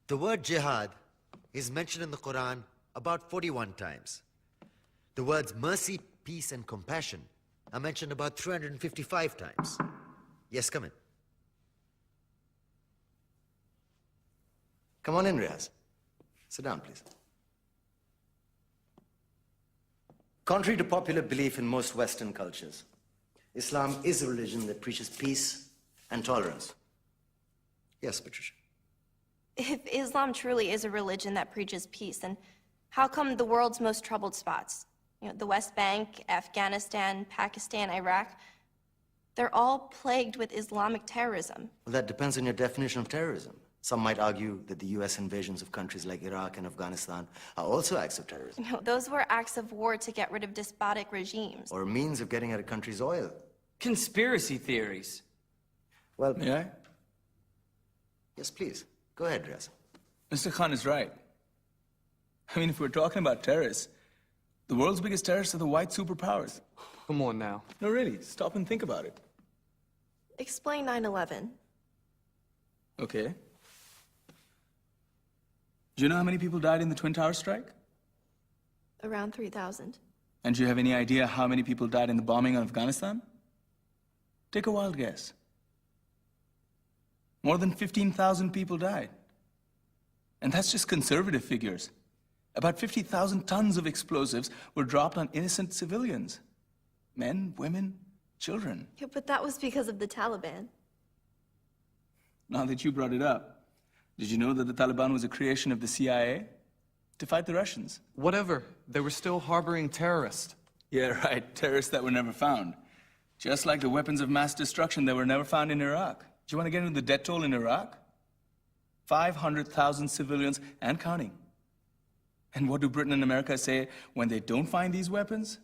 The word jihad is mentioned in the Quran about 41 times. The words mercy, peace, and compassion are mentioned about 355 times. Yes, come in. Come on in, Riaz. Sit down, please. Contrary to popular belief in most Western cultures, Islam is a religion that preaches peace and tolerance. Yes, Patricia. If Islam truly is a religion that preaches peace, then how come the world's most troubled spots, the West Bank, Afghanistan, Pakistan, Iraq, they're all plagued with Islamic terrorism? Well, that depends on your definition of terrorism. Some might argue that the U.S. invasions of countries like Iraq and Afghanistan are also acts of terrorism. Those were acts of war to get rid of despotic regimes. Or a means of getting at a country's oil. Conspiracy theories. Well, May I? Yes, please. Go ahead, Riaz. Mr. Khan is right. I mean, if we're talking about terrorists, the world's biggest terrorists are the white superpowers. Come on now. No, really, stop and think about it. Explain 9/11. Okay. Do you know how many people died in the Twin Towers strike? Around 3,000. And do you have any idea how many people died in the bombing of Afghanistan? Take a wild guess. More than 15,000 people died. And that's just conservative figures. About 50,000 tons of explosives were dropped on innocent civilians. Men, women, children. Yeah, but that was because of the Taliban. Now that you brought it up, did you know that the Taliban was a creation of the CIA to fight the Russians? Whatever. They were still harboring terrorists. Yeah, right. Terrorists that were never found. Just like the weapons of mass destruction that were never found in Iraq. Do you want to get into the death toll in Iraq? 500,000 civilians and counting. And what do Britain and America say when they don't find these weapons?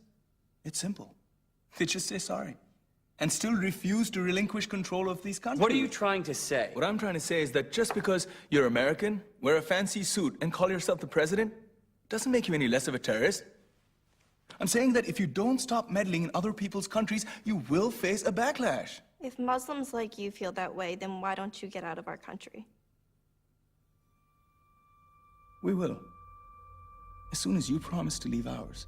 It's simple. They just say sorry. And still refuse to relinquish control of these countries. What are you trying to say? What I'm trying to say is that just because you're American, wear a fancy suit, and call yourself the president, doesn't make you any less of a terrorist. I'm saying that if you don't stop meddling in other people's countries, you will face a backlash. If Muslims like you feel that way, then why don't you get out of our country? We will. As soon as you promise to leave ours.